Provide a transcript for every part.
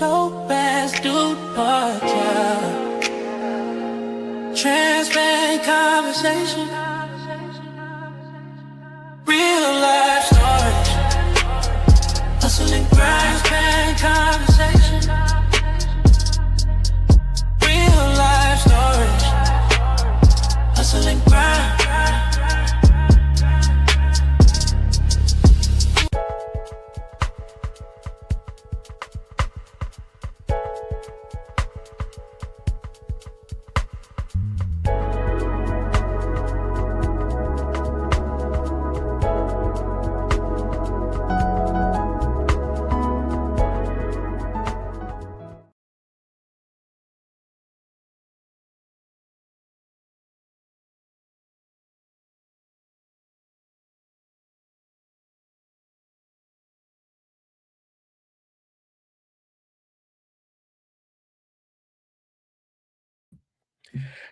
dope ass dude podcast. Transparent conversation. Real life stories. Hustling grind, transparent conversation. Real life stories. Hustling grind.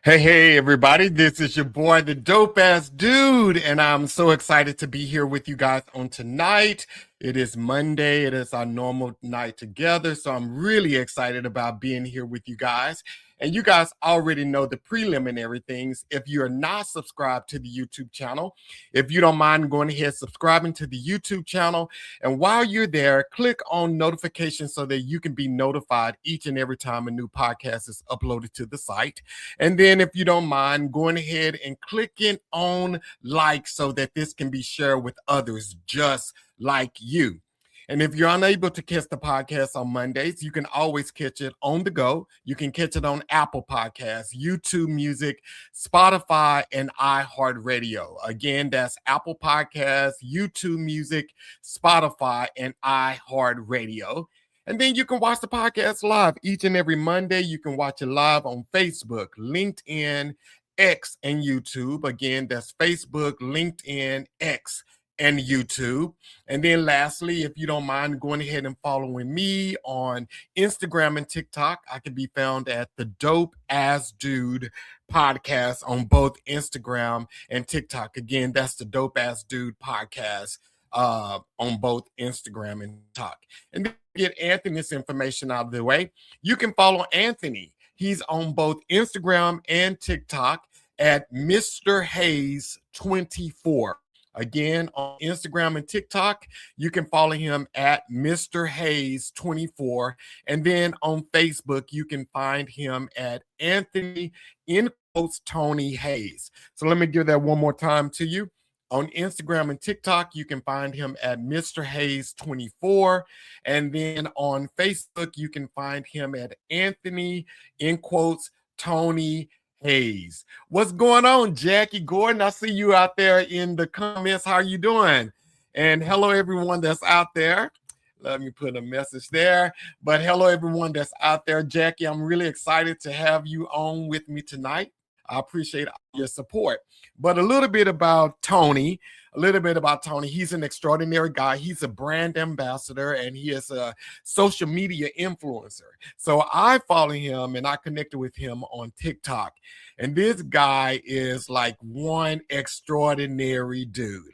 Hey, everybody. This is your boy, the dope ass dude, and I'm so excited to be here with you guys on tonight. It is Monday. It is our normal night together, so I'm really excited about being here with you guys. And you guys already know the preliminary things. If you're not subscribed to the YouTube channel, if you don't mind going ahead subscribing to the YouTube channel, and while you're there, click on notifications so that you can be notified each and every time a new podcast is uploaded to the site. And then if you don't mind going ahead and clicking on like so that this can be shared with others just like you. And if you're unable to catch the podcast on Mondays, you can always catch it on the go. You can catch it on Apple Podcasts, YouTube Music, Spotify, and iHeartRadio. Again, that's Apple Podcasts, YouTube Music, Spotify, and iHeartRadio. And then you can watch the podcast live each and every Monday. You can watch it live on Facebook, LinkedIn, X, and YouTube. Again, that's Facebook, LinkedIn, X, and YouTube. And then lastly, if you don't mind going ahead and following me on Instagram and TikTok, I can be found at the Dope Ass Dude podcast on both Instagram and TikTok. Again, that's the Dope Ass Dude podcast on both Instagram and TikTok. And then get Anthony's information out of the way. You can follow Anthony. He's on both Instagram and TikTok at Mr. Hayes 24. Again, on Instagram and TikTok, you can follow him at Mr. Hayes 24. And then on Facebook, you can find him at Anthony in quotes Tony Hayes. So let me give that one more time to you. On Instagram and TikTok, you can find him at Mr. Hayes 24. And then on Facebook, you can find him at Anthony in quotes Tony Hayes. What's going on, Jackie Gordon? I see you out there in the comments. How are you doing? And hello, everyone that's out there. Let me put a message there. But hello, everyone that's out there. Jackie, I'm really excited to have you on with me tonight. I appreciate your support. But a little bit about Tony. He's an extraordinary guy. He's a brand ambassador, and he is a social media influencer. So I follow him, and I connected with him on TikTok. And this guy is like one extraordinary dude.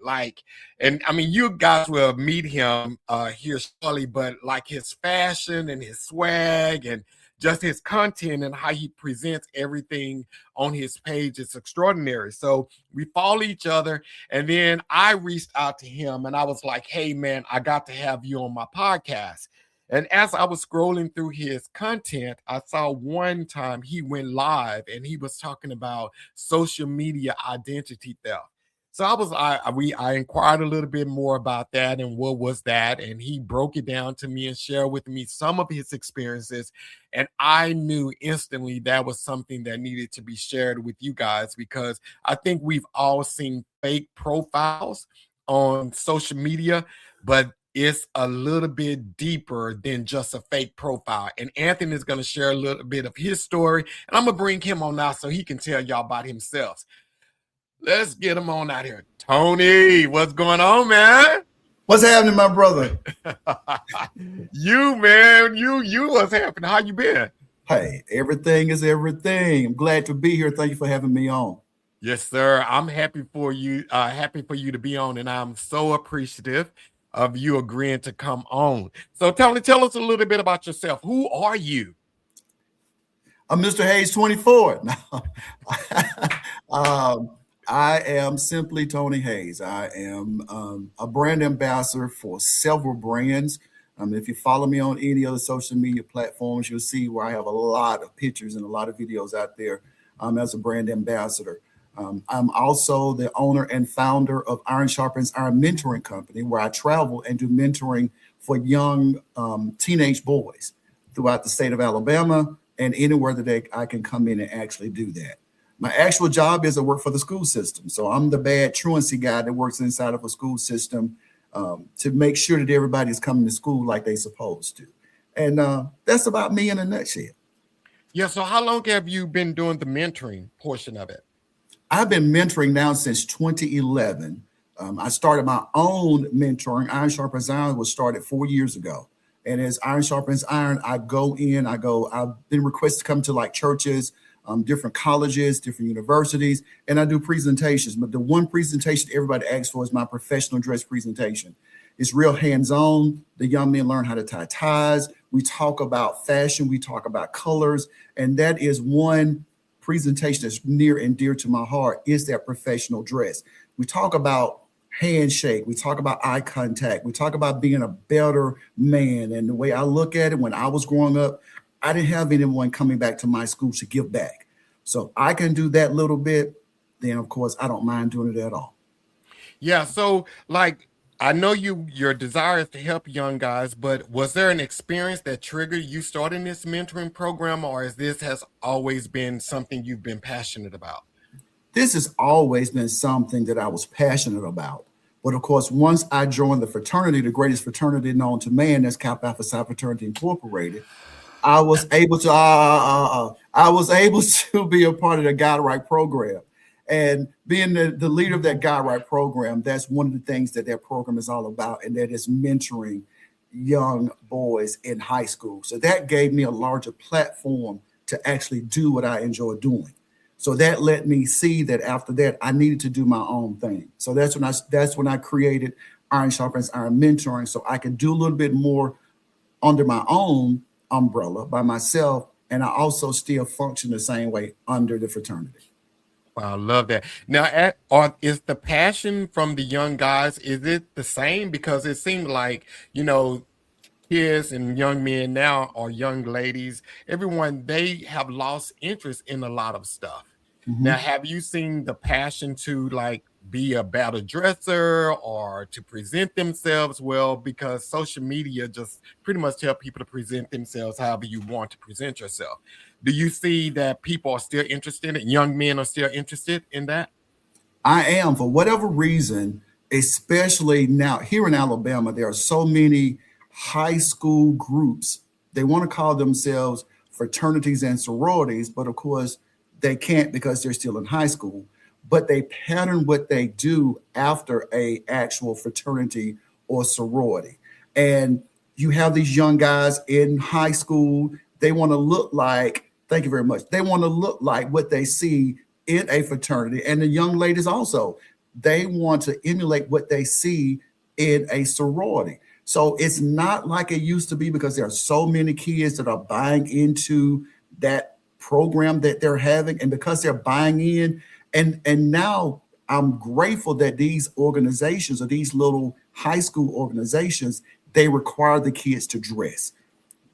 And I mean, you guys will meet him here shortly, but like his fashion and his swag and just his content and how he presents everything on his page is extraordinary. So we follow each other. And then I reached out to him and I was like, hey, man, I got to have you on my podcast. And as I was scrolling through his content, I saw one time he went live and he was talking about social media identity theft. So I inquired a little bit more about that and what was that, and he broke it down to me and shared with me some of his experiences, and I knew instantly that was something that needed to be shared with you guys because I think we've all seen fake profiles on social media, but it's a little bit deeper than just a fake profile. And Anthony is going to share a little bit of his story, and I'm going to bring him on now so he can tell y'all about himself. Let's get him on out here. Tony, what's going on, man? What's happening, my brother? You, man, you what's happening? How you been? Hey, everything is everything. I'm glad to be here. Thank you for having me on. Yes, sir. I'm happy for you. Happy for you to be on, and I'm so appreciative. of you agreeing to come on. So Tony, tell us a little bit about yourself. Who are you? I'm Mr. Hayes 24. I am simply Tony Hayes. I am a brand ambassador for several brands. If you follow me on any other social media platforms, you'll see where I have a lot of pictures and a lot of videos out there as a brand ambassador. I'm also the owner and founder of Iron Sharpens Iron Mentoring Company, where I travel and do mentoring for young teenage boys throughout the state of Alabama and anywhere that I can come in and actually do that. My actual job is I work for the school system. So I'm the bad truancy guy that works inside of a school system to make sure that everybody's coming to school like they're supposed to. And that's about me in a nutshell. Yeah. So how long have you been doing the mentoring portion of it? I've been mentoring now since 2011. I started my own mentoring. Iron Sharpens Iron was started 4 years ago. And as Iron Sharpens Iron, I've been requested to come to like churches, different colleges, different universities, and I do presentations. But the one presentation everybody asks for is my professional dress presentation. It's real hands-on. The young men learn how to tie ties. We talk about fashion. We talk about colors. And that is one presentation that's near and dear to my heart, is that professional dress. We talk about handshake. We talk about eye contact. We talk about being a better man. And the way I look at it, when I was growing up, I didn't have anyone coming back to my school to give back. So I can do that little bit. Then, of course, I don't mind doing it at all. Yeah. So like, I know your desire is to help young guys, but was there an experience that triggered you starting this mentoring program, or is this has always been something you've been passionate about? This has always been something that I was passionate about. But of course, once I joined the fraternity, the greatest fraternity known to man, that's Kappa Alpha Psi Fraternity Incorporated, I was able to be a part of the God Right program. And being the leader of that God Right program, that's one of the things that program is all about, and that is mentoring young boys in high school. So that gave me a larger platform to actually do what I enjoy doing. So that let me see that after that, I needed to do my own thing. So that's when I created Iron Sharpens Iron Mentoring, so I could do a little bit more under my own umbrella by myself, and I also still function the same way under the fraternity. Wow, I love that. Now, is the passion from the young guys, is it the same? Because it seemed like, kids and young men now, or young ladies, everyone, they have lost interest in a lot of stuff. Now, Mhm. have you seen the passion to like be a better dresser or to present themselves well? Because social media just pretty much tell people to present themselves however you want to present yourself. Do you see that people are still interested, and young men are still interested in that? I am, for whatever reason, especially now here in Alabama, there are so many high school groups. They want to call themselves fraternities and sororities, but of course they can't because they're still in high school. But they pattern what they do after a actual fraternity or sorority. And you have these young guys in high school, they want to look like, thank you very much. They want to look like what they see in a fraternity. And the young ladies also, they want to emulate what they see in a sorority. So it's not like it used to be, because there are so many kids that are buying into that program that they're having. And because they're buying in, and now I'm grateful that these organizations, or these little high school organizations, they require the kids to dress.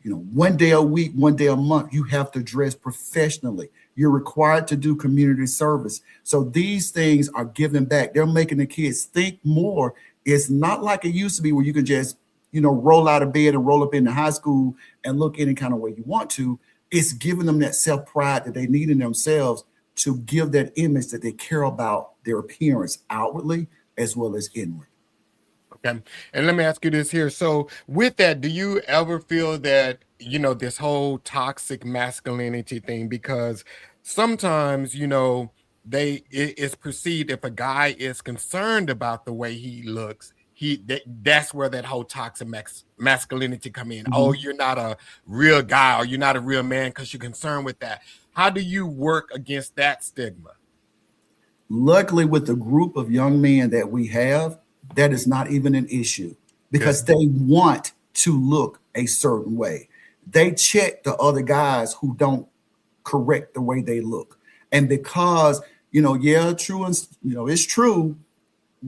One day a week, one day a month, you have to dress professionally. You're required to do community service. So these things are giving back. They're making the kids think more. It's not like it used to be, where you can just, roll out of bed and roll up into high school and look any kind of way you want to. It's giving them that self-pride that they need in themselves to give that image that they care about their appearance outwardly as well as inward. Okay. And let me ask you this here. So, with that, do you ever feel that, this whole toxic masculinity thing? Because sometimes, it's perceived, if a guy is concerned about the way he looks, that's where that whole toxic masculinity come in. Oh, Mhm. you're not a real guy, or you're not a real man because you're concerned with that. How do you work against that stigma? Luckily, with the group of young men that we have, that is not even an issue. because Good. they want to look a certain way. They check the other guys who don't correct the way they look. And because, yeah, true, and it's true,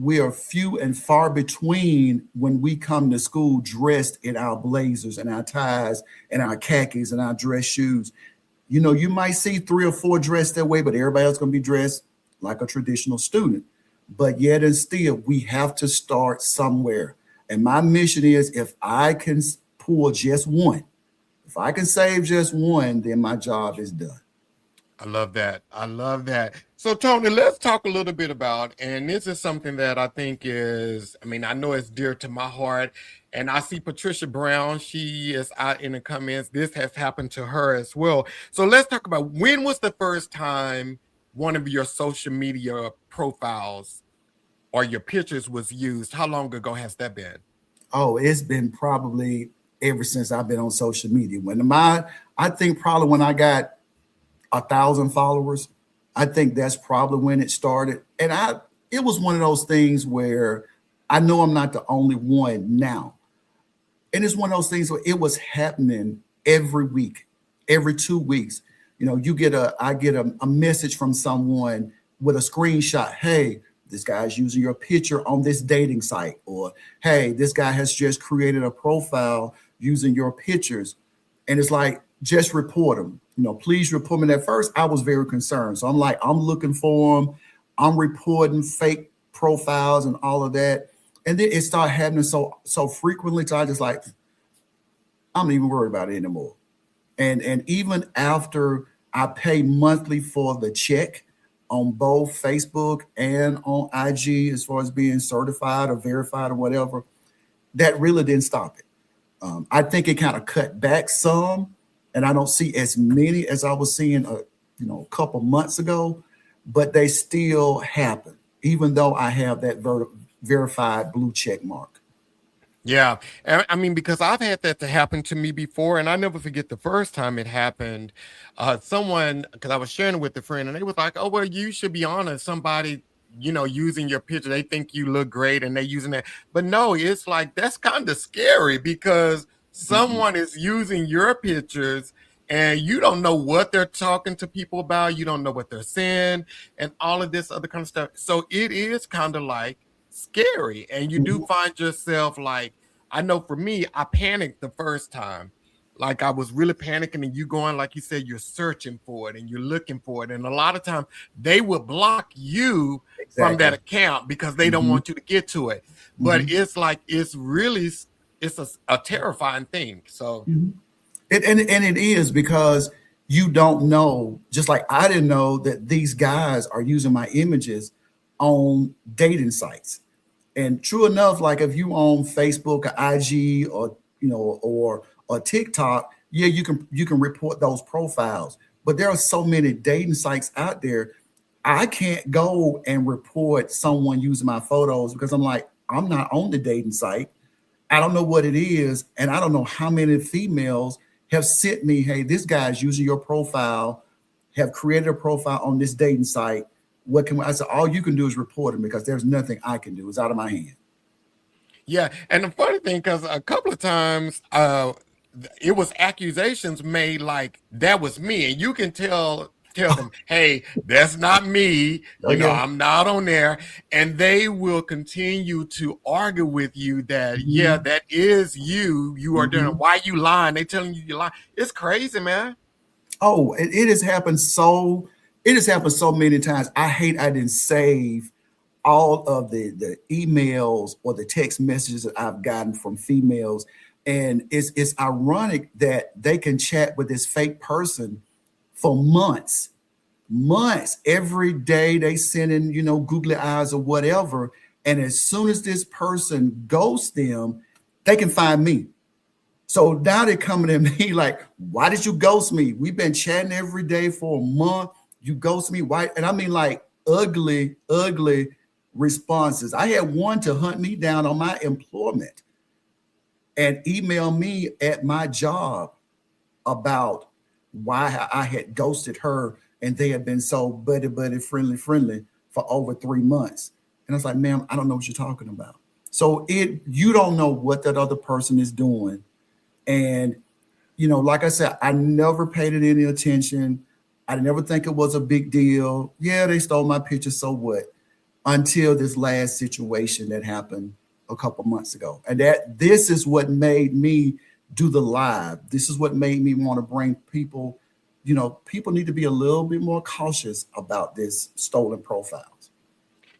we are few and far between when we come to school dressed in our blazers and our ties and our khakis and our dress shoes. You might see 3 or 4 dressed that way, but everybody else going to be dressed like a traditional student. But yet and still, we have to start somewhere. And my mission is, if I can pull just one, if I can save just one, then my job is done. I love that. I love that. So, Tony, let's talk a little bit about, and this is something that I think is, I mean, I know it's dear to my heart. And I see Patricia Brown, she is out in the comments. This has happened to her as well. So, let's talk about, when was the first time one of your social media profiles or your pictures was used? How long ago has that been? Oh, it's been probably ever since I've been on social media. I think probably when I got 1,000 followers, I think that's probably when it started. And it was one of those things where I know I'm not the only one now. And it's one of those things where it was happening every week, every 2 weeks. I get a message from someone with a screenshot. Hey, this guy's using your picture on this dating site. Or, hey, this guy has just created a profile using your pictures. And it's like, just report them. Please report them. At first, I was very concerned. So I'm like, I'm looking for them. I'm reporting fake profiles and all of that. And then it started happening so frequently. So I just like, I'm not even worried about it anymore. And even after I pay monthly for the check on both Facebook and on IG, as far as being certified or verified or whatever, that really didn't stop it. I think it kind of cut back some, and I don't see as many as I was seeing a couple months ago, but they still happen, even though I have that verified blue check mark. Yeah. I mean, because I've had that to happen to me before, and I never forget the first time it happened. Someone, because I was sharing it with a friend, and they was like, oh, well, you should be honest. Somebody, using your picture, they think you look great and they using that. But no, it's like, that's kind of scary because Mhm. someone is using your pictures and you don't know what they're talking to people about. You don't know what they're saying and all of this other kind of stuff. So it is kind of like scary. And you do Mhm. find yourself like, I know for me, I panicked the first time. Like I was really panicking, and you going, like you said, you're searching for it and you're looking for it. And a lot of times they will block you from that Exactly. account because they don't Hmm. want you to get to it. But Hmm. it's like, it's a terrifying thing. So Hmm. And it is, because you don't know, just like I didn't know that these guys are using my images on dating sites. And true enough, like if you own Facebook or IG or or TikTok, yeah, you can report those profiles. But there are so many dating sites out there. I can't go and report someone using my photos because I'm like, I'm not on the dating site. I don't know what it is, and I don't know how many females have sent me, hey, this guy's using your profile, have created a profile on this dating site. What can I said? All you can do is report him because there's nothing I can do. It's out of my hand. yeah, and the funny thing, because a couple of times, it was accusations made like that was me, and you can tell them, hey, that's not me. Oh yeah. I'm not on there, and they will continue to argue with you that yeah, Hmm. that is you. You are doing. Hmm. Why you lying? They telling you you lying. It's crazy, man. Oh, it has happened so. It has happened so many times. I hate I didn't save all of the emails or the text messages that I've gotten from females. And it's ironic that they can chat with this fake person for months, months. Every day they send in, googly eyes or whatever. And as soon as this person ghosts them, they can find me. So now they're coming at me like, why did you ghost me? We've been chatting every day for a month. You ghost me. Why? And I mean, like, ugly, ugly responses. I had one to hunt me down on my employment and email me at my job about why I had ghosted her, and they had been so buddy, buddy, friendly for over 3 months. And I was like, ma'am, I don't know what you're talking about. So you don't know what that other person is doing. And, like I said, I never paid it any attention. I never think it was a big deal. Yeah, they stole my picture, so what? Until this last situation that happened a couple months ago. And this is what made me do the live. This is what made me want to bring people, people need to be a little bit more cautious about this stolen profiles.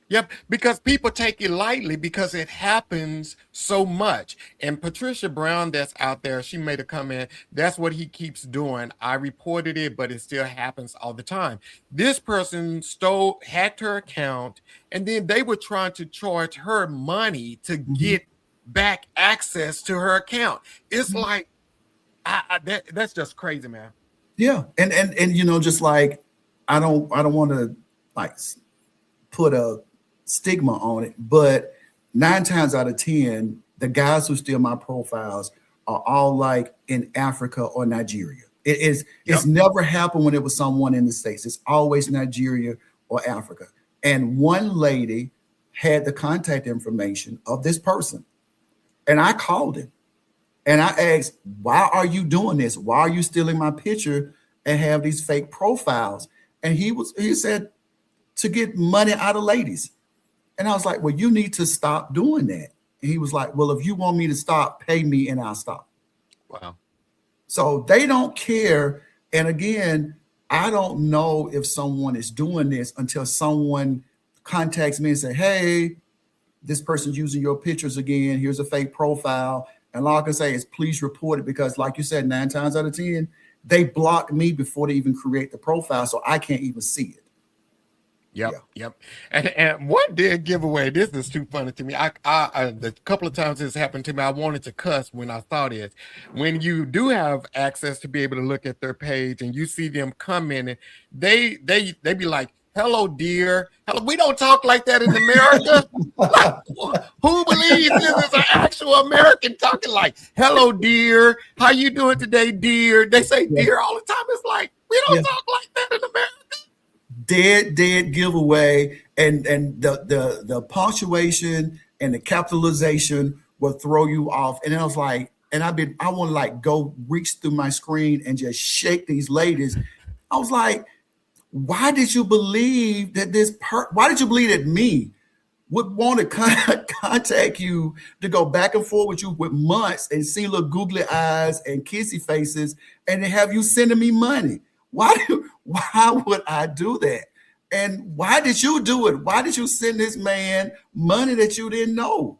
Yep, because people take it lightly because it happens so much. And Patricia Brown, that's out there, she made a comment. That's what he keeps doing. I reported it, but it still happens all the time. This person hacked her account, and then they were trying to charge her money to get back access to her account. It's like, that's just crazy, man. Yeah, and just like I don't want to like put a stigma on it, but 9 times out of 10, the guys who steal my profiles are all like in Africa or Nigeria. It's never happened when it was someone in the States. It's always Nigeria or Africa. And one lady had the contact information of this person, and I called him and I asked, why are you doing this? Why are you stealing my picture and have these fake profiles? And he said, to get money out of ladies. And I was like, well, you need to stop doing that. And he was like, well, if you want me to stop, pay me and I'll stop. Wow. So they don't care. And again, I don't know if someone is doing this until someone contacts me and say, hey, this person's using your pictures again. Here's a fake profile. And all I can say is please report it, because like you said, 9 times out of 10, they block me before they even create the profile. So I can't even see it. Yep. And one dead giveaway. This is too funny to me. I the couple of times this happened to me, I wanted to cuss when I saw this. When you do have access to be able to look at their page and you see them commenting, they be like, hello, dear. Hello. We don't talk like that in America. Like, who believes this is an actual American talking like, hello, dear. How you doing today, dear? They say dear all the time. It's like, we don't talk like that in America. Dead giveaway, and the punctuation and the capitalization will throw you off. And I was like, I want to like go reach through my screen and just shake these ladies. I was like, why did you believe that why did you believe that me would want to contact you to go back and forth with you with months and see little googly eyes and kissy faces and to have you sending me money? Why would I do that? And why did you do it? Why did you send this man money that you didn't know?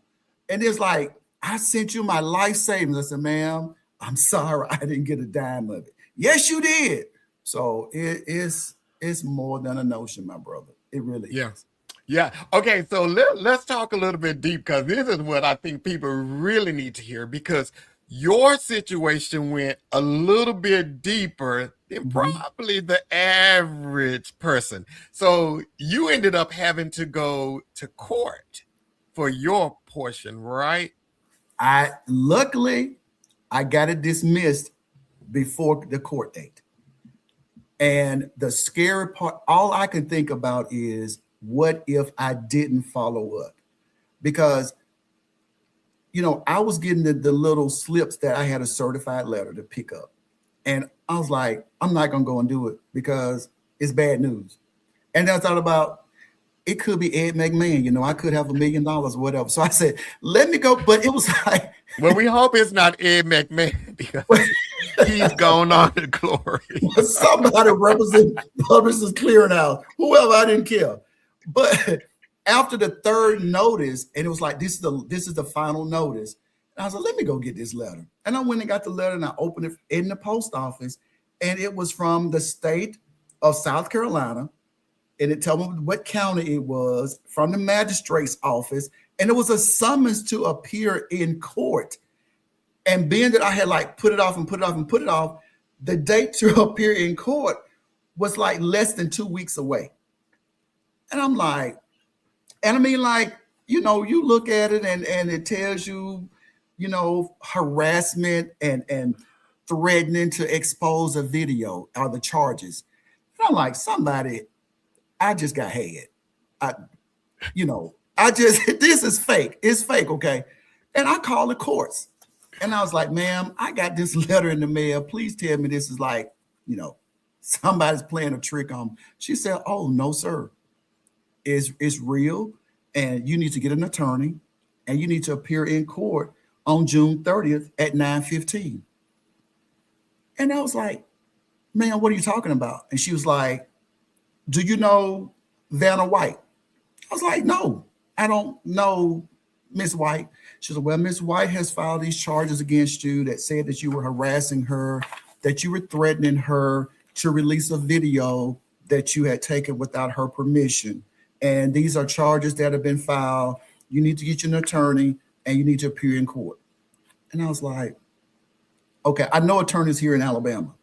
And it's like, I sent you my life savings. I said, ma'am, I'm sorry I didn't get a dime of it. Yes, you did. So it's more than a notion, my brother. It really is. Yeah. Okay. So let's talk a little bit deep, because this is what I think people really need to hear, because your situation went a little bit deeper than probably the average person. So you ended up having to go to court for your portion, right? Luckily, I got it dismissed before the court date. And the scary part, all I can think about is, what if I didn't follow up? Because I was getting the little slips that I had a certified letter to pick up. And I was like, I'm not going to go and do it because it's bad news. And then I thought about, it could be Ed McMahon. I could have $1 million or whatever. So I said, let me go. But it was like, well, we hope it's not Ed McMahon, because he's gone on to glory. Somebody represent Publishers Clearinghouse, whoever, I didn't care. But after the third notice, and it was like, this is the final notice. And I was like, let me go get this letter. And I went and got the letter and I opened it in the post office. And it was from the state of South Carolina. And it told me what county it was, from the magistrate's office. And it was a summons to appear in court. And being that I had like put it off, the date to appear in court was like less than 2 weeks away. And I'm like, and I mean, like, you look at it and it tells you, harassment and threatening to expose a video are the charges. And I'm like, somebody, I just got had. This is fake. It's fake, okay? And I called the courts. And I was like, ma'am, I got this letter in the mail. Please tell me this is like, somebody's playing a trick on me. She said, oh, no, sir. It's real. And you need to get an attorney and you need to appear in court on June 30th at 9:15. And I was like, man, what are you talking about? And she was like, do you know Vanna White? I was like, no, I don't know Miss White. She said, well, Miss White has filed these charges against you that said that you were harassing her, that you were threatening her to release a video that you had taken without her permission. And these are charges that have been filed. You need to get you an attorney and you need to appear in court. And I was like, okay, I know attorneys here in Alabama,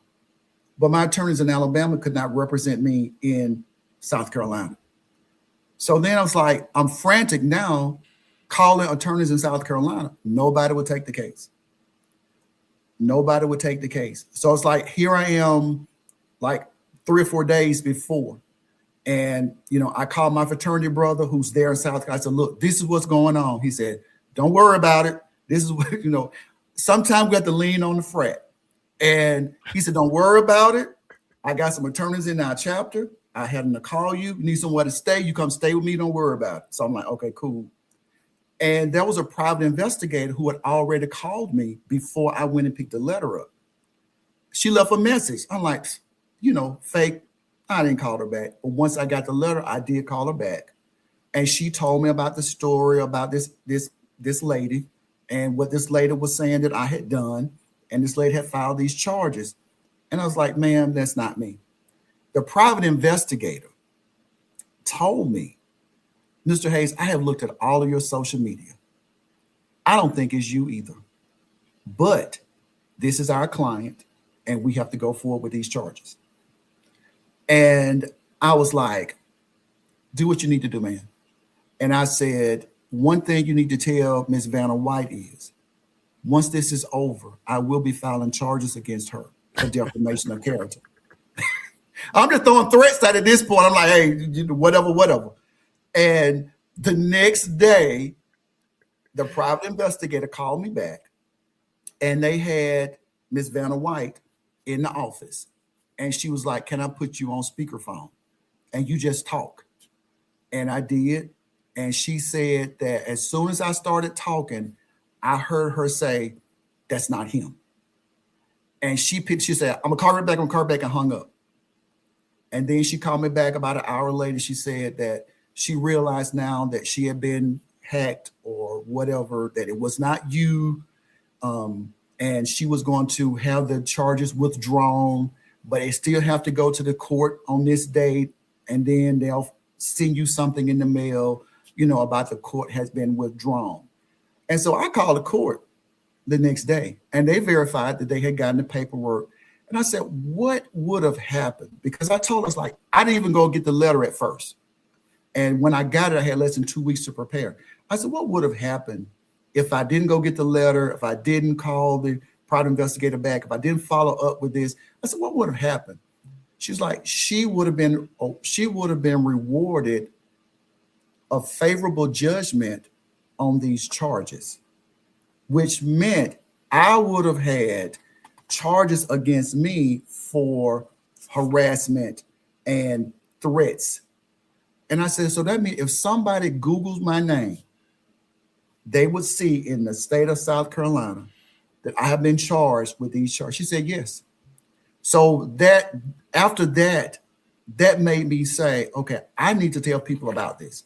but my attorneys in Alabama could not represent me in South Carolina. So then I was like, I'm frantic now, calling attorneys in South Carolina. Nobody would take the case. Nobody would take the case. So it's like, here I am, like 3 or 4 days before. And, I called my fraternity brother who's there in South Carolina. I said, look, this is what's going on. He said, don't worry about it. This is what, sometimes we have to lean on the frat. And he said, don't worry about it. I got some attorneys in our chapter. I had them to call you. You need somewhere to stay. You come stay with me. Don't worry about it. So I'm like, okay, cool. And there was a private investigator who had already called me before I went and picked the letter up. She left a message. I'm like, fake. I didn't call her back. But once I got the letter, I did call her back. And she told me about the story about this lady and what this lady was saying that I had done. And this lady had filed these charges. And I was like, ma'am, that's not me. The private investigator told me, Mr. Hayes, I have looked at all of your social media. I don't think it's you either. But this is our client, and we have to go forward with these charges. And I was like, do what you need to do, man. And I said, one thing you need to tell Ms. Vanna White is, once this is over, I will be filing charges against her for defamation of character. I'm just throwing threats out at this point. I'm like, hey, whatever. And the next day, the private investigator called me back, and they had Ms. Vanna White in the office. And she was like, can I put you on speakerphone? And you just talk. And I did. And she said that as soon as I started talking, I heard her say, that's not him. And she said, I'm gonna call her back, and hung up. And then she called me back about an hour later. She said that she realized now that she had been hacked or whatever, that it was not you. And she was going to have the charges withdrawn, but they still have to go to the court on this date. And then they'll send you something in the mail, about the court has been withdrawn. And so I called the court the next day, and they verified that they had gotten the paperwork. And I said, what would have happened? Because I told us, like, I didn't even go get the letter at first. And when I got it, I had less than 2 weeks to prepare. I said, what would have happened if I didn't go get the letter, if I didn't call the private investigator back, if I didn't follow up with this? I said, what would have happened? She's like, she would have been rewarded a favorable judgment on these charges, which meant I would have had charges against me for harassment and threats. And I said, so that means if somebody Googles my name, they would see in the state of South Carolina that I have been charged with these charges. She said, yes. So that after that made me say, okay, I need to tell people about this.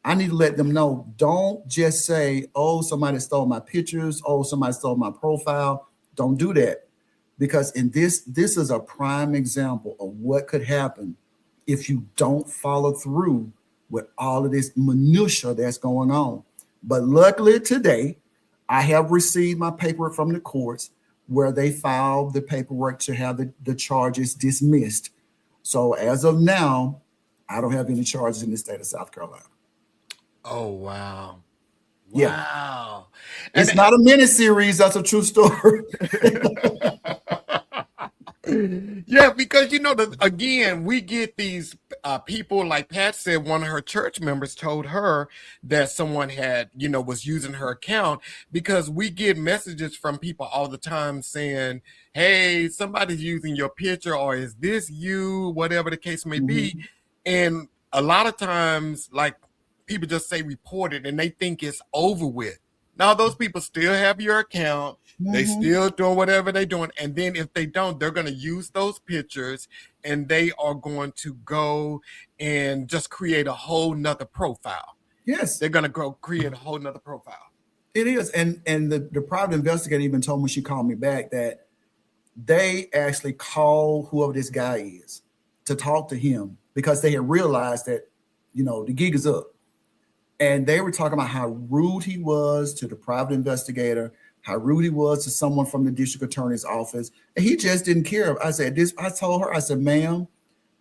I need to let them know, don't just say, oh, somebody stole my pictures. Oh, somebody stole my profile. Don't do that. Because this is a prime example of what could happen if you don't follow through with all of this minutia that's going on. But luckily today, I have received my paperwork from the courts where they filed the paperwork to have the charges dismissed. So as of now, I don't have any charges in the state of South Carolina. Oh, wow. Yeah. Wow. It's not a mini series. That's a true story. Yeah, because again, we get these people, like Pat said, one of her church members told her that someone had, was using her account, because we get messages from people all the time saying, hey, somebody's using your picture, or is this you, whatever the case may be. Mhm. And a lot of times, like, people just say report it and they think it's over with. Now, those people still have your account. They Mhm. still doing whatever they're doing. And then if they don't, they're going to use those pictures and they are going to go and just create a whole nother profile. Yes, They're going to go create a whole nother profile. it is. And the private investigator even told me, she called me back, that they actually called whoever this guy is to talk to him because they had realized that, the gig is up. And they were talking about how rude he was to the private investigator, how rude he was to someone from the district attorney's office. And he just didn't care. I told her, I said, ma'am,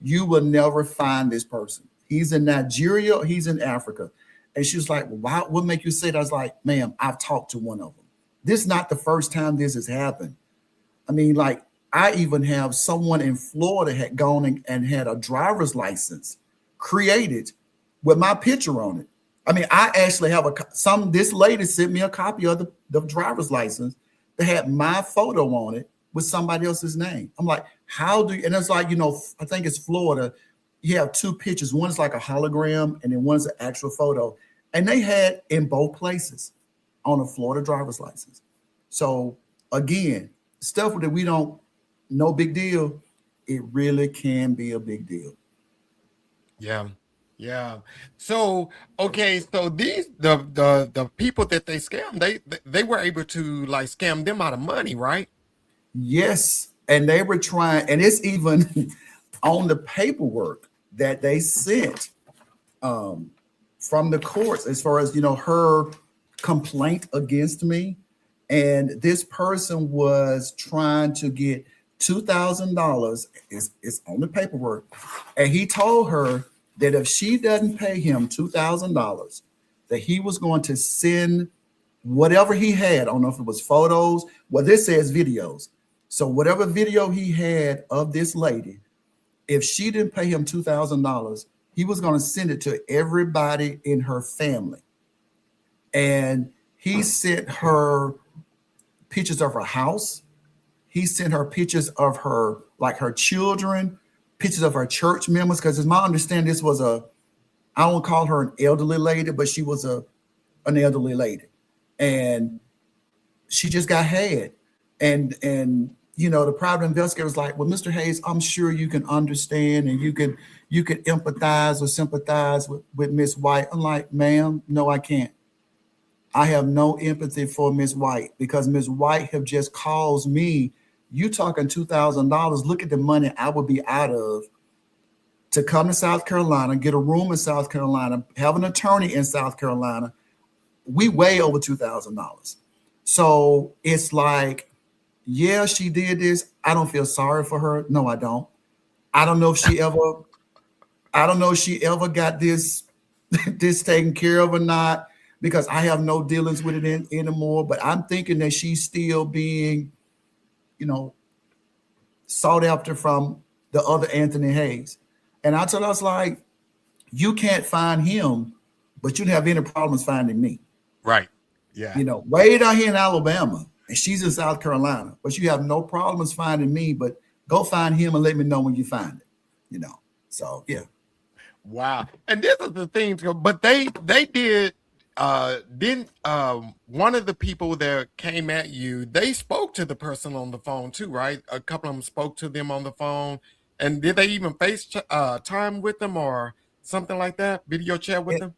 you will never find this person. He's in Nigeria, he's in Africa. And she was like, well, why, what make you say that? I was like, ma'am, I've talked to one of them. This is not the first time this has happened. I mean, like, I even have someone in Florida had gone and had a driver's license created with my picture on it. I mean, I actually have this lady sent me a copy of the driver's license that had my photo on it with somebody else's name. I'm like, how do you, and it's like, I think it's Florida. You have two pictures. One is like a hologram and then one's an actual photo. And they had in both places on a Florida driver's license. So again, stuff that we don't, no big deal. It really can be a big deal. Yeah. Yeah. So, okay, so these the people that they scam, they were able to like scam them out of money, right? Yes. And they were trying, and it's even on the paperwork that they sent from the courts as far as, her complaint against me. And this person was trying to get $2,000. It's on the paperwork. And he told her that if she doesn't pay him $2,000, that he was going to send whatever he had. I don't know if it was photos. Well, this says videos. So whatever video he had of this lady, if she didn't pay him $2,000, he was going to send it to everybody in her family. And he sent her pictures of her house. He sent her pictures of her, like her children, pictures of her church members. Because it's my understanding, this was I don't call her an elderly lady, but she was an elderly lady. And she just got had. And the private investigator was like, well, Mr. Hayes, I'm sure you can understand and you could empathize or sympathize with Miss White. I'm like, ma'am, no, I can't. I have no empathy for Miss White because Miss White have just caused me, you talking $2,000. Look at the money I would be out of to come to South Carolina, get a room in South Carolina, have an attorney in South Carolina. We way over $2,000. So it's like, yeah, she did this. I don't feel sorry for her. No, I don't. I don't know if she ever got this taken care of or not, because I have no dealings with it anymore. But I'm thinking that she's still being, sought after from the other Anthony Hayes. And I told her, I was like, you can't find him, but you don't have any problems finding me. Right. Yeah. Way down here in Alabama, and she's in South Carolina, but you have no problems finding me, but go find him and let me know when you find it, So, yeah. Wow. And this is the thing, but they did didn't one of the people that came at you, they spoke to the person on the phone too, right? A couple of them spoke to them on the phone. And did they even face time with them or something like that? Video chat with them?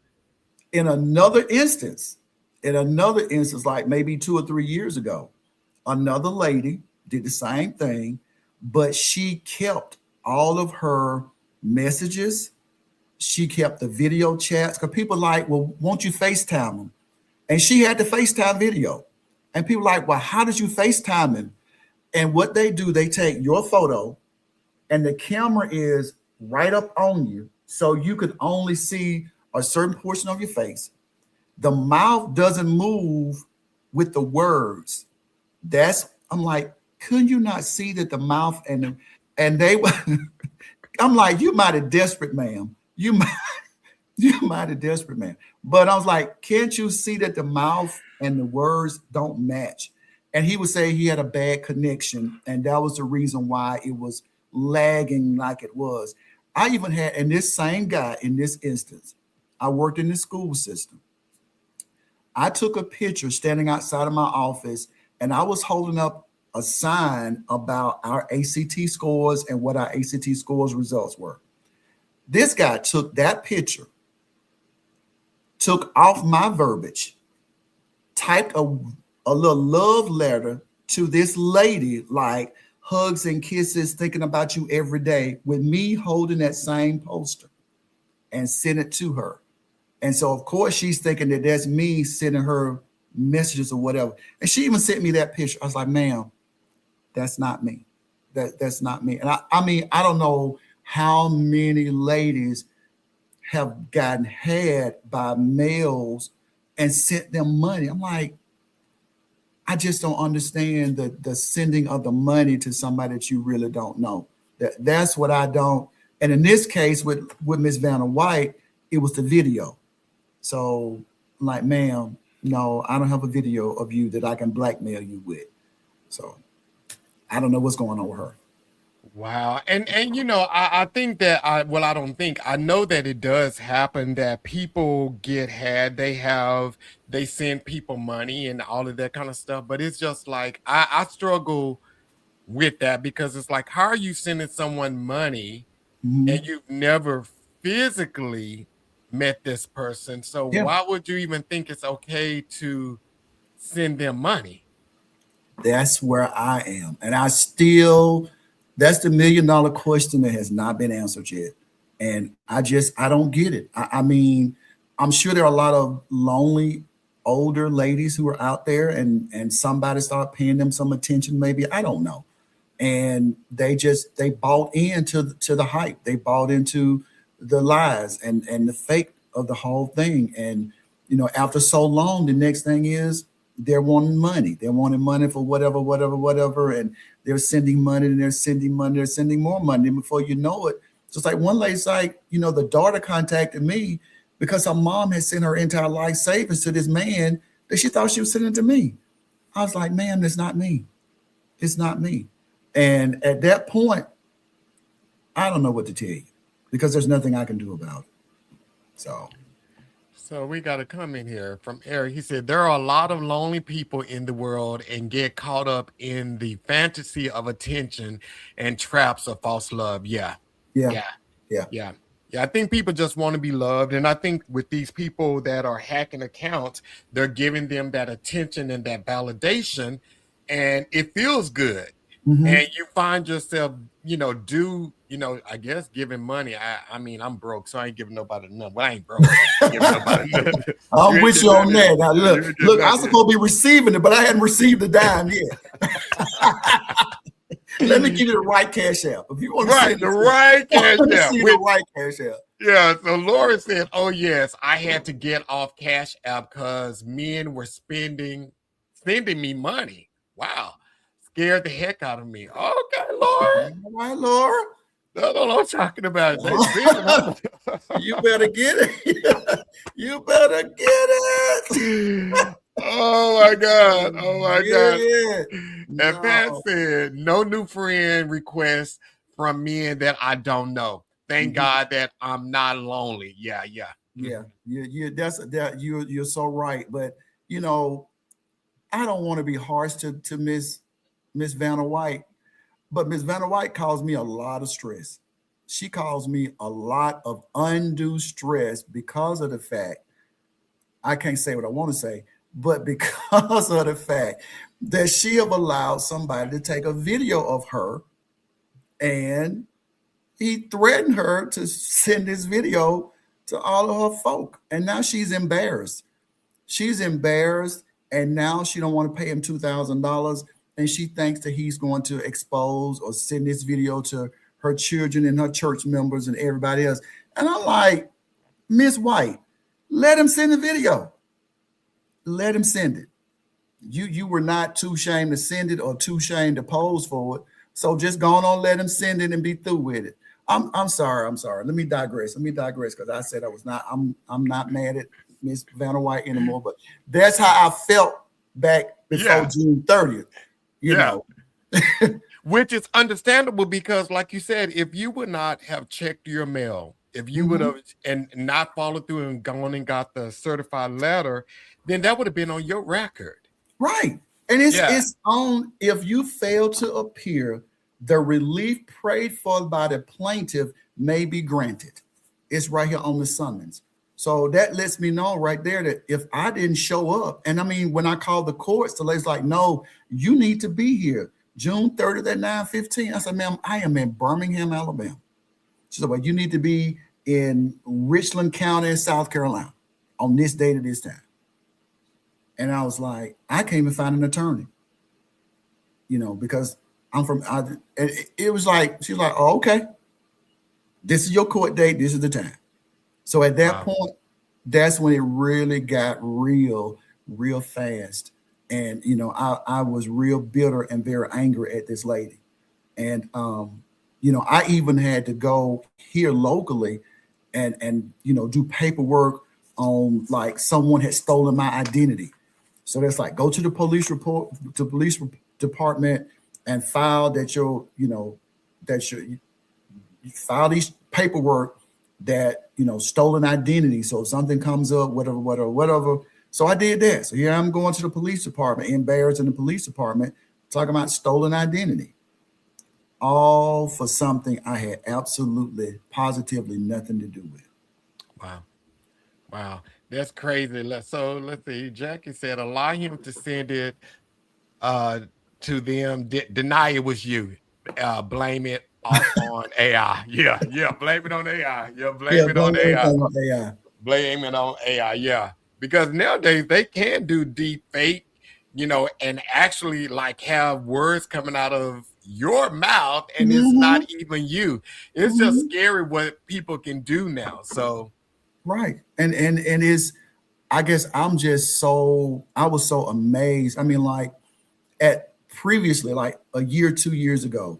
In another instance, like maybe 2 or 3 years ago, another lady did the same thing, but she kept all of her messages. She kept the video chats, because people like, well, won't you FaceTime them? And she had the FaceTime video. And people like, well, how did you FaceTime him? And what they do, they take your photo and the camera is right up on you. So you could only see a certain portion of your face. The mouth doesn't move with the words. I'm like, couldn't you not see that the mouth and they I'm like, you mighty desperate, ma'am. You might, you mighty desperate, man. But I was like, can't you see that the mouth and the words don't match? And he would say he had a bad connection, and that was the reason why it was lagging like it was. I even had, and this same guy in this instance, I worked in the school system. I took a picture standing outside of my office, and I was holding up a sign about our ACT scores and what our ACT scores results were. This guy took that picture, took off my verbiage, typed a little love letter to this lady, like hugs and kisses, thinking about you every day, with me holding that same poster, and sent it to her. And so, of course, she's thinking that that's me sending her messages or whatever. And she even sent me that picture. I was like, ma'am, that's not me. That's not me. And I mean, I don't know how many ladies have gotten had by males and sent them money. I'm like, I just don't understand the sending of the money to somebody that you really don't know. That's what I don't. And in this case with Miss Vanna White, it was the video. So I'm like, ma'am, no, I don't have a video of you that I can blackmail you with. So I don't know what's going on with her. Wow. And you know, I think that I don't think, I know that it does happen that people get had. They send people money and all of that kind of stuff. But it's just like I struggle with that, because it's like, how are you sending someone money and you've never physically met this person? So Yeah. why would you even think it's okay to send them money? That's where I am. And that's the $1 million question that has not been answered yet. And I don't get it. I mean, I'm sure there are a lot of lonely older ladies who are out there, and somebody started paying them some attention, maybe. I don't know. And they bought into the hype. They bought into the lies and the fake of the whole thing. And, after so long, the next thing is they're wanting money. They're wanting money for whatever. And they're sending money and they're sending money. They're sending more money. And before you know it, just like one lady's like, the daughter contacted me because her mom had sent her entire life savings to this man that she thought she was sending to me. I was like, man, that's not me. It's not me. And at that point, I don't know what to tell you, because there's nothing I can do about it. So we got a comment here from Eric. He said, there are a lot of lonely people in the world and get caught up in the fantasy of attention and traps of false love. Yeah. Yeah. I think people just want to be loved. And I think with these people that are hacking accounts, they're giving them that attention and that validation, and it feels good. And you find yourself, I guess giving money. I mean, I'm broke, so I ain't giving nobody nothing. Well, I ain't broke. Giving nobody nothing. I'm with you on that. Now, look, I'm supposed to be receiving it, but I hadn't received a dime yet. Let me give you the right cash app. If you want to right, the right cash app. The right cash app. Yeah, so Laura said, oh, yes, I had to get off Cash App because men were sending me money. Wow. Scared the heck out of me. Okay, Laura. All right, Laura. That's what I'm talking about. You better get it. You better get it. Oh my God. Yeah. And Pat said, no new friend requests from men that I don't know. Thank God that I'm not lonely. Yeah. You're so right. But I don't want to be harsh to Miss Vanna White, but Miss Vanna White caused me a lot of stress. She caused me a lot of undue stress because of the fact, I can't say what I want to say, but because of the fact that she have allowed somebody to take a video of her, and he threatened her to send this video to all of her folk. And now she's embarrassed. She's embarrassed, and now she don't want to pay him $2,000. And she thinks that he's going to expose or send this video to her children and her church members and everybody else. And I'm like, Miss White, let him send the video. Let him send it. You were not too ashamed to send it or too ashamed to pose for it. So just go on, let him send it and be through with it. I'm sorry. I'm sorry. Let me digress. Because I said I was not. I'm not mad at Miss Vanna White anymore. But that's how I felt back before Yeah. June 30th. You Yeah. know. Which is understandable because, like you said, if you would not have checked your mail, if you would Mhm. have and not followed through and gone and got the certified letter, then that would have been on your record. Right. And Yeah. it's on if you fail to appear, the relief prayed for by the plaintiff may be granted. It's right here on the summons. So that lets me know right there that if I didn't show up, and I mean, when I called the courts, the lady's like, no, you need to be here June 30th at 9:15. I said, ma'am, I am in Birmingham, Alabama. She said, well, you need to be in Richland County, South Carolina on this date at this time. And I was like, I can't even find an attorney, because I'm from, and it was like, she was like, oh, okay, this is your court date. This is the time. So at that Wow. point, that's when it really got real, real fast. And, I was real bitter and very angry at this lady. And, I even had to go here locally and do paperwork on like someone had stolen my identity. So that's like go to the police department and file that you file these paperwork that stolen identity. So if something comes up, whatever. So I did that. So here I'm going to the police department, embarrassed in the police department, talking about stolen identity. All for something I had absolutely, positively nothing to do with. Wow. Wow. That's crazy. So let's see. Jackie said, allow him to send it uh, to them. Deny it was you. Blame it off on AI. Yeah. Yeah. Blame it on AI. Yeah. Yeah, Blame it on blame AI. everything on AI. Blame it on AI. Yeah. Because nowadays they can do deep fake, and actually like have words coming out of your mouth and it's Mhm, not even you. It's just mhm. scary what people can do now. So, Right. And is I guess I was so amazed. I mean, like at previously, like a year, 2 years ago,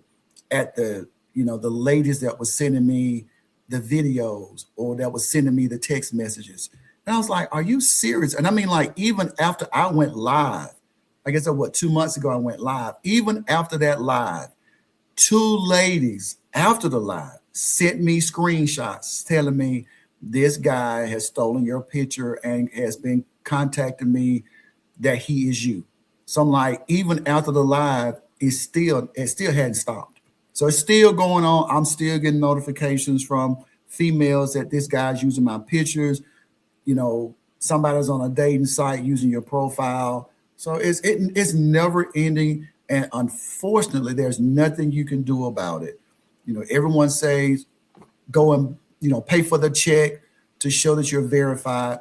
at the ladies that was sending me the videos or that was sending me the text messages. And I was like, are you serious? And I mean, like, even after I went live, I guess 2 months ago I went live. Even after that live, two ladies after the live sent me screenshots telling me this guy has stolen your picture and has been contacting me that he is you. So I'm like, even after the live, it still hadn't stopped. So it's still going on. I'm still getting notifications from females that this guy's using my pictures. Somebody's on a dating site using your profile. So it's never ending. And unfortunately, there's nothing you can do about it. Everyone says go and pay for the check to show that you're verified.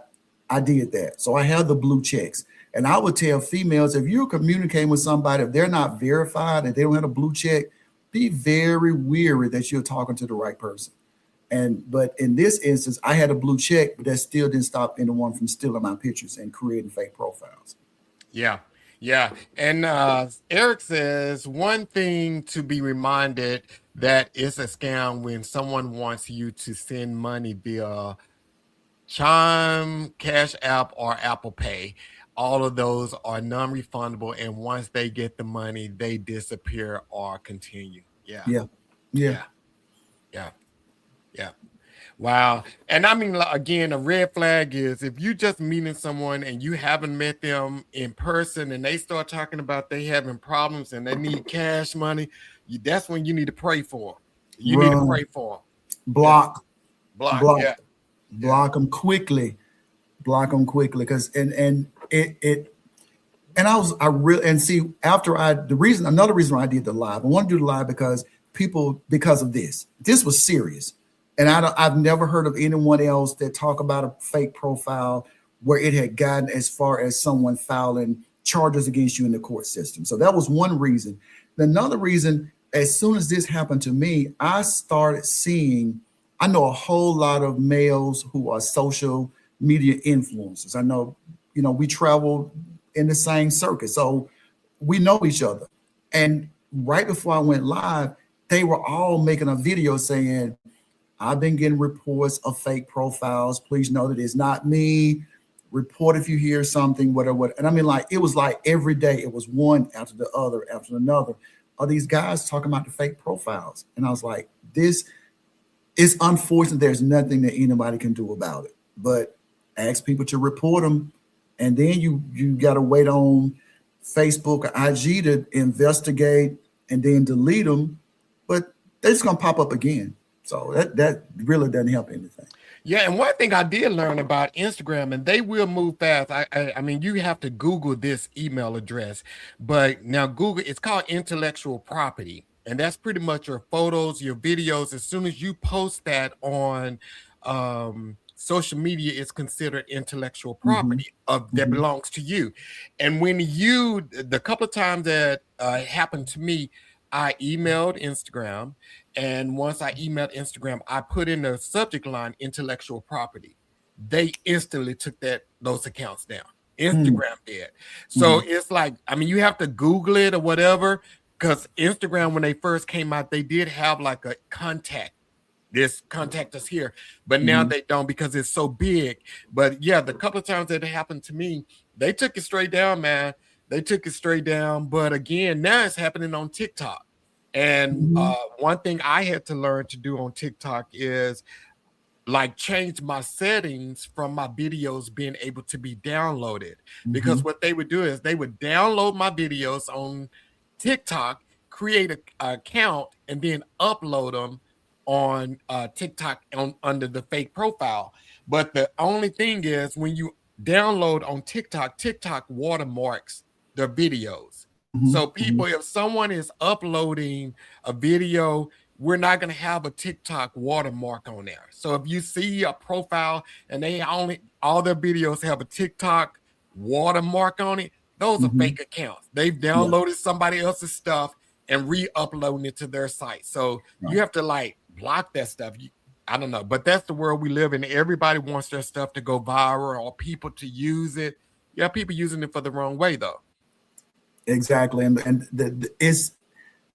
I did that. So I have the blue checks. And I would tell females, if you're communicating with somebody, if they're not verified and they don't have a blue check, be very weary that you're talking to the right person. But in this instance, I had a blue check, but that still didn't stop anyone from stealing my pictures and creating fake profiles. yeah. Yeah. And Eric says one thing to be reminded that it's a scam when someone wants you to send money via Chime, Cash App, or Apple Pay. All of those are non-refundable, and once they get the money, they disappear or continue. Yeah, Yeah. Yeah. yeah, yeah, yeah. Wow. And I mean, like, again, a red flag is if you just meeting someone and you haven't met them in person and they start talking about they having problems and they need cash money, that's when you need to pray for them. You need to Run, pray for them. Yeah, block, block. block, Yeah, yeah, block them quickly. Block them quickly. Because and it and I really and see after another reason why I did the live. I want to do the live because because of this was serious, and I've never heard of anyone else that talk about a fake profile where it had gotten as far as someone filing charges against you in the court system. So that was one reason. Another reason, as soon as this happened to me, I started seeing. I know a whole lot of males who are social media influencers. I know, we travel in the same circuit. So we know each other. And right before I went live, they were all making a video saying, I've been getting reports of fake profiles. Please know that it's not me. Report if you hear something, whatever. And I mean, like, it was like every day it was one after the other after another of these guys talking about the fake profiles. And I was like, this is unfortunate. There's nothing that anybody can do about it. But ask people to report them. And then you got to wait on Facebook or IG to investigate and then delete them. But they're just going to pop up again. So that really doesn't help anything. Yeah, and one thing I did learn about Instagram, and they will move fast. I mean, you have to Google this email address, but now Google, it's called intellectual property, and that's pretty much your photos, your videos. As soon as you post that on social media, it's considered intellectual property that belongs to you. And when the couple of times that happened to me, I emailed Instagram, and once I emailed Instagram, I put in the subject line intellectual property. They instantly took those accounts down. Instagram did. So it's like, I mean, you have to Google it or whatever, because Instagram, when they first came out, they did have like a contact us here, but now they don't because it's so big. But yeah, the couple of times that it happened to me, they took it straight down, man. They took it straight down. But again, now it's happening on TikTok. And one thing I had to learn to do on TikTok is like change my settings from my videos being able to be downloaded. Because what they would do is they would download my videos on TikTok, create an account, and then upload them on TikTok under the fake profile. But the only thing is when you download on TikTok, TikTok watermarks the videos. So people, if someone is uploading a video, we're not going to have a TikTok watermark on there. So if you see a profile and all their videos have a TikTok watermark on it, those are fake accounts. They've downloaded somebody else's stuff and re-uploading it to their site. So you have to like block that stuff. I don't know, but that's the world we live in. Everybody wants their stuff to go viral or people to use it. Yeah, people using it for the wrong way though. Exactly, and it's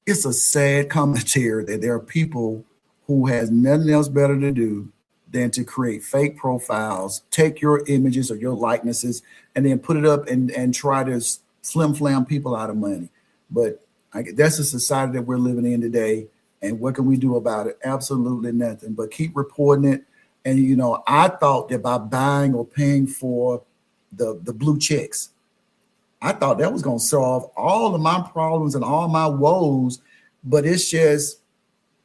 a sad commentary that there are people who has nothing else better to do than to create fake profiles, take your images or your likenesses, and then put it up and try to flim flam people out of money. But that's the society that we're living in today. And what can we do about it? Absolutely nothing. But keep reporting it. And I thought that by buying or paying for the blue checks, I thought that was going to solve all of my problems and all my woes, but it's just,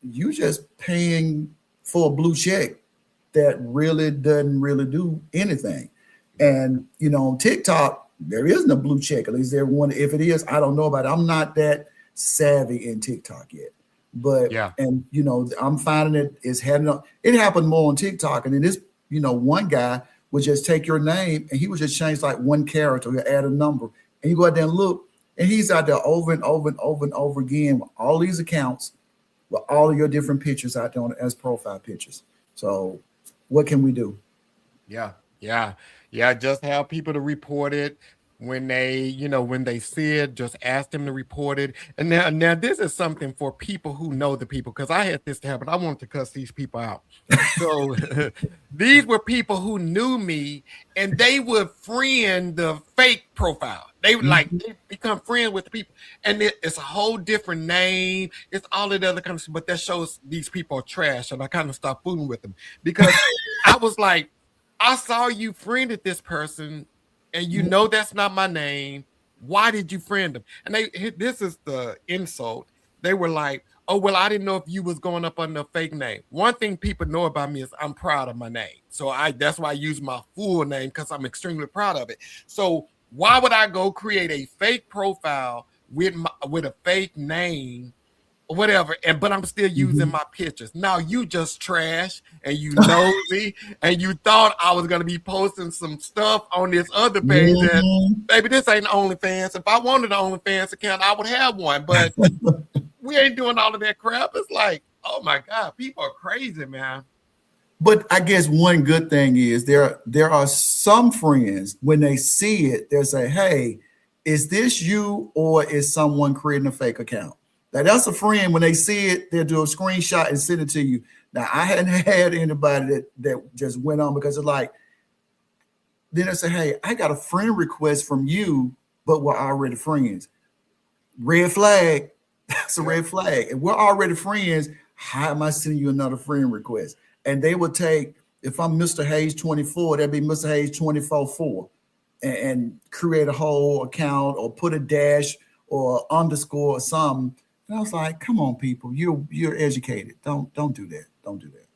you just paying for a blue check that really doesn't really do anything. And, on TikTok, there isn't a blue check. At least there one. If it is, I don't know about it. I'm not that savvy in TikTok yet. But, and, I'm finding it happened more on TikTok. And then this, one guy would just take your name and he would just change like one character, he'll add a number. And you go out there and look, and he's out there over and over and over and over again with all these accounts, with all of your different pictures out there as profile pictures. So what can we do? Yeah. Just have people to report it when they see it. Just ask them to report it. And now this is something for people who know the people, because I had this to happen. I wanted to cuss these people out. So these were people who knew me, and they would friend the fake profile. They would they become friends with the people, and it's a whole different name. It's all of the other kind of stuff, but that shows these people are trash, and I kind of stopped fooling with them because I was like, I saw you friended this person, and that's not my name. Why did you friend them? And this is the insult. They were like, oh, well, I didn't know if you was going up under a fake name. One thing people know about me is I'm proud of my name. So that's why I use my full name, because I'm extremely proud of it. So why would I go create a fake profile with a fake name or whatever, but I'm still using my pictures? Now you just trash and you nosy and you thought I was going to be posting some stuff on this other page. And baby, this ain't OnlyFans. If I wanted an OnlyFans account, I would have one, but we ain't doing all of that crap. It's like, oh my God, people are crazy, man. But I guess one good thing is there are some friends, when they see it, they'll say, hey, is this you or is someone creating a fake account? Now that's a friend. When they see it, they'll do a screenshot and send it to you. Now I hadn't had anybody that just went on because it's like, then I say, hey, I got a friend request from you, but we're already friends. Red flag. That's a Yeah. red flag. And we're already friends. How am I sending you another friend request? And they would take, if I'm Mr. Hayes 24, that'd be Mr. Hayes 24-4 and create a whole account or put a dash or underscore or something. And I was like, come on, people, you're educated. Don't do that. Don't do that.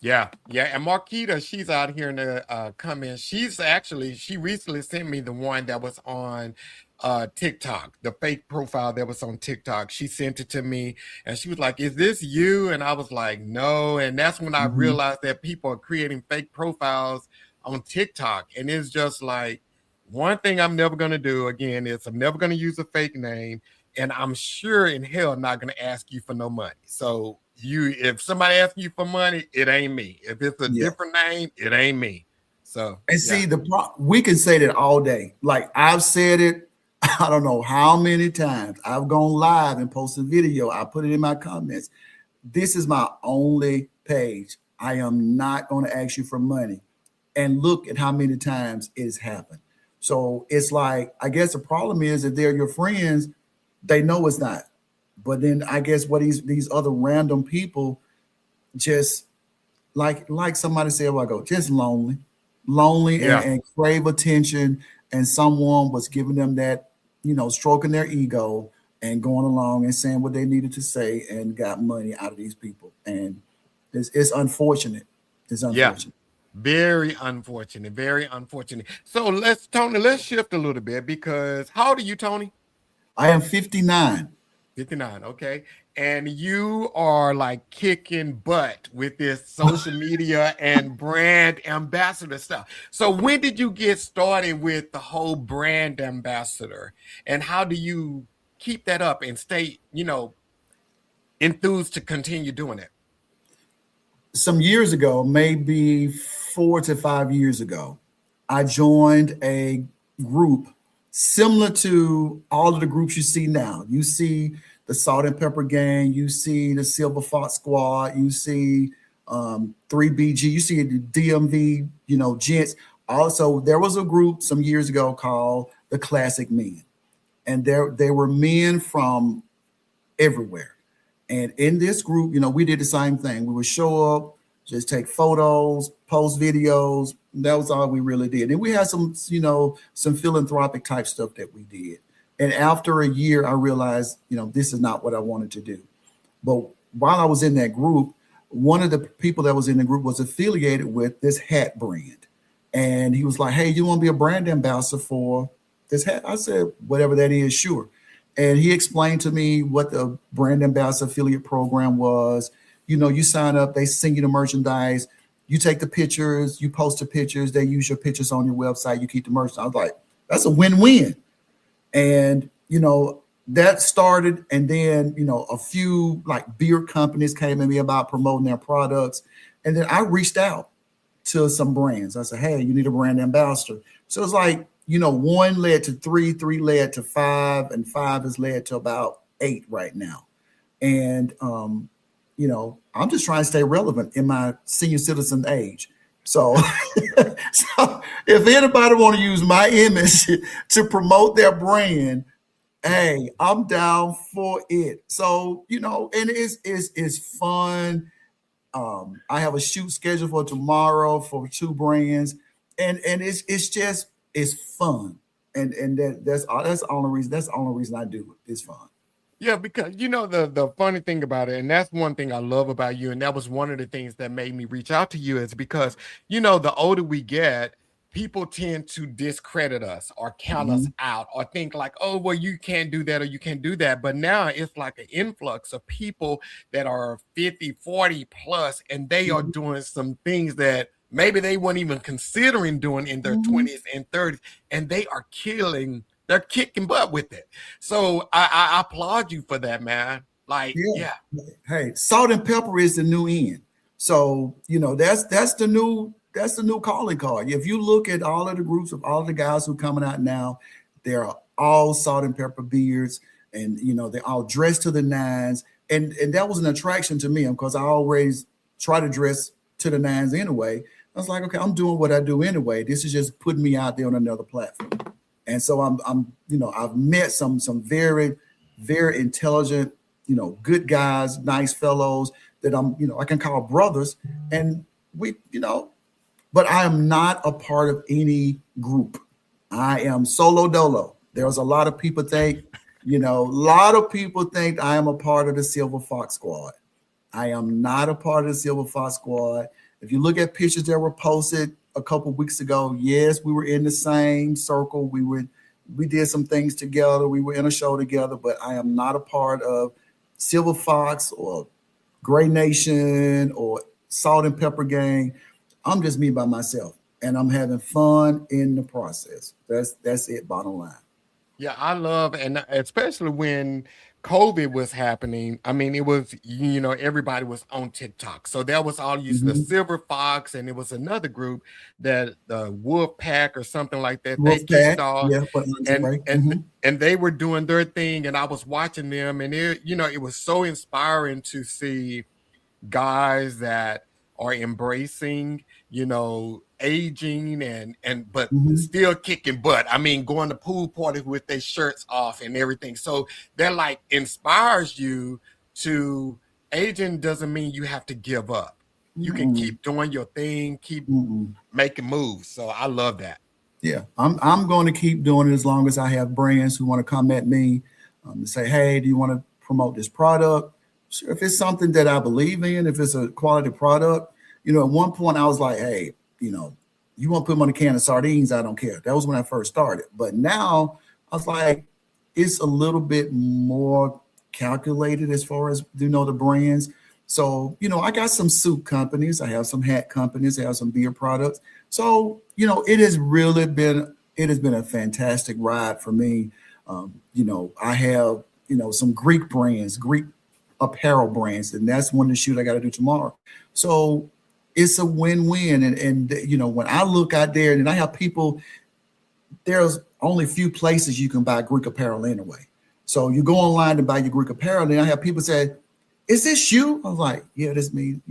Yeah, yeah. And Marquita, she's out here in the comments. She recently sent me the one that was on TikTok, the fake profile that was on TikTok. She sent it to me and she was like, "Is this you?" And I was like, "No." And that's when I Mhm. realized that people are creating fake profiles on TikTok. And it's just like one thing I'm never gonna do again is I'm never gonna use a fake name. And I'm sure in hell not gonna ask you for no money. So if somebody asks you for money, it ain't me. If it's a Yeah. different name, it ain't me. So And yeah, see, we can say that all day. Like I've said it, I don't know how many times. I've gone live and posted video. I put it in my comments. This is my only page. I am not going to ask you for money. And look at how many times it's happened. So it's like, I guess the problem is that they're your friends, they know it's not. But then I guess what these other random people just like somebody said a while ago, just lonely yeah, and crave attention. And someone was giving them that, stroking their ego and going along and saying what they needed to say and got money out of these people. And it's unfortunate. It's yeah. unfortunate. Very unfortunate. Very unfortunate. So Tony, let's shift a little bit because how old are you, Tony? I am 59. 59, okay. And you are like kicking butt with this social media and brand ambassador stuff. So when did you get started with the whole brand ambassador? And how do you keep that up and stay, enthused to continue doing it? Some years ago, maybe 4 to 5 years ago, I joined a group similar to all of the groups you see now. You see the Salt and Pepper Gang, you see the Silver Fox Squad, you see 3BG, you see the DMV, gents. Also, there was a group some years ago called the Classic Men, and there were men from everywhere. And in this group, we did the same thing. We would show up, just take photos, post videos. That was all we really did. And we had some philanthropic type stuff that we did. And after a year, I realized, this is not what I wanted to do. But while I was in that group, one of the people that was in the group was affiliated with this hat brand. And he was like, hey, you want to be a brand ambassador for this hat? I said, whatever that is, sure. And he explained to me what the brand ambassador affiliate program was. You sign up, they send you the merchandise, you take the pictures, you post the pictures, they use your pictures on your website, you keep the merchandise. I was like, that's a win-win. And that started, and then a few like beer companies came to me about promoting their products, and then I reached out to some brands. I said, hey, you need a brand ambassador. So it's like, one led to three led to five, and five has led to about 8 right now. And I'm just trying to stay relevant in my senior citizen age. So, so if anybody want to use my image to promote their brand, hey, I'm down for it. So, and it's fun. I have a shoot scheduled for tomorrow for 2 brands, and it's fun, and that's the only reason I do it. It's fun. Yeah, because the funny thing about it, and that's one thing I love about you, and that was one of the things that made me reach out to you is because the older we get, people tend to discredit us or count us Mhm. out or think like, oh, well, you can't do that or you can't do that. But now it's like an influx of people that are 50, 40 plus, and they are Mhm. doing some things that maybe they weren't even considering doing in their Mhm. 20s and 30s, and they're kicking butt with it. So I applaud you for that, man. Like, Yeah. yeah, Hey, salt and pepper is the new end. So that's the new calling card. If you look at all of the groups of all of the guys who are coming out now, they're all salt and pepper beards. and they all dressed to the nines, and that was an attraction to me because I always try to dress to the nines anyway. I was like, okay, I'm doing what I do anyway. This is just putting me out there on another platform. And so I'm I've met some very, very intelligent, good guys, nice fellows that I can call brothers. And but I am not a part of any group. I am solo dolo. There's a lot of people think, a lot of people think I am a part of the Silver Fox Squad. I am not a part of the Silver Fox Squad. If you look at pictures that were posted a couple weeks ago, yes, we were in the same circle. We did some things together. We were in a show together, but I am not a part of Silver Fox or Gray Nation or Salt and Pepper Gang. I'm just me by myself, and I'm having fun in the process. That's it, bottom line. Yeah, I love, and especially when COVID was happening. I mean, it was, everybody was on TikTok. So that was all used the Mhm. Silver Fox, and it was another group that the Wolf Pack or something like that. They kicked Wolfpack, off, yeah, for and Andre. and and they were doing their thing, and I was watching them, and it was so inspiring to see guys that are embracing, aging and but Mhm. still kicking butt. I mean, going to pool parties with their shirts off and everything. So that like inspires you to aging doesn't mean you have to give up. You can Mm-mm. keep doing your thing, keep Mm-mm. making moves. So I love that. Yeah, I'm going to keep doing it as long as I have brands who want to come at me and say, "Hey, do you want to promote this product?" Sure, if it's something that I believe in, if it's a quality product, at one point I was like, "Hey, you want to put them on a can of sardines? I don't care." That was when I first started, but now I was like, it's a little bit more calculated as far as the brands. So I got some soup companies, I have some hat companies, I have some beer products. So, it has been a fantastic ride for me. I have, some Greek brands, Greek apparel brands, and that's one of the shoot I got to do tomorrow. So it's a win-win. And when I look out there and I have people, there's only a few places you can buy Greek apparel anyway. So you go online to buy your Greek apparel, and I have people say, "Is this you?" I was like, "Yeah, this me."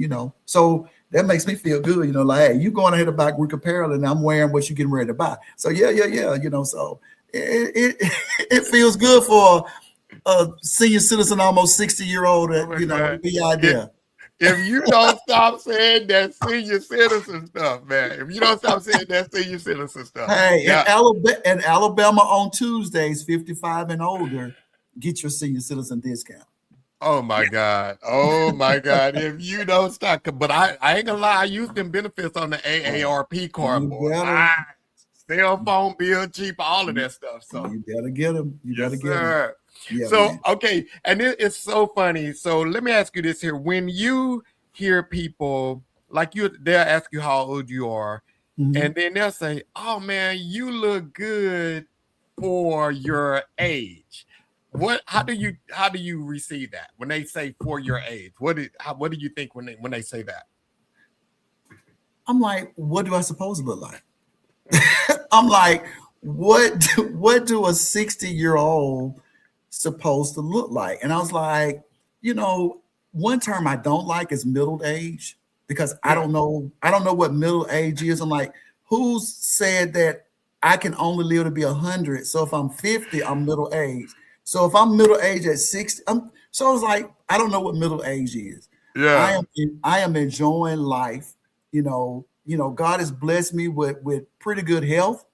So that makes me feel good. Like, hey, you going ahead to buy Greek apparel, and I'm wearing what you're getting ready to buy. So yeah, yeah, yeah. So it it feels good for a senior citizen, almost 60-year-old, Oh my to God. be out If, there. if you don't stop saying that senior citizen stuff, man, if you don't stop saying that senior citizen stuff, Hey, yeah. in Alabama on Tuesdays, 55 and older, get your senior citizen discount. Oh my God. Oh my God. If you don't stop, but I ain't gonna lie, I used them benefits on the Oh, AARP card, you boy. better, Ah, cell phone bill cheap, all of that stuff. So you better get them. You better yes, get them. sir. Yeah, So man. okay, and it's so funny. So let me ask you this here. When you hear people like they'll ask you how old you are, Mhm. and then they'll say, "Oh man, you look good for your age." How do you receive that when they say for your age? What do you think when they say that? I'm like, what do I suppose to look like? I'm like, what do a 60-year-old supposed to look like? And I was like, one term I don't like is middle age because I Mm, don't know, I don't know what middle age is. I'm like, who said that I can only live to be 100? So if I'm 50, I'm middle age. So if I'm middle age at 60, so I was like, I don't know what middle age is. I yeah, am I am enjoying life. God has blessed me with pretty good health,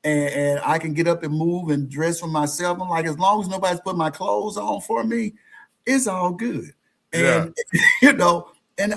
and I can get up and move and dress for myself. I'm like, as long as nobody's put my clothes on for me, it's all good. yeah, And and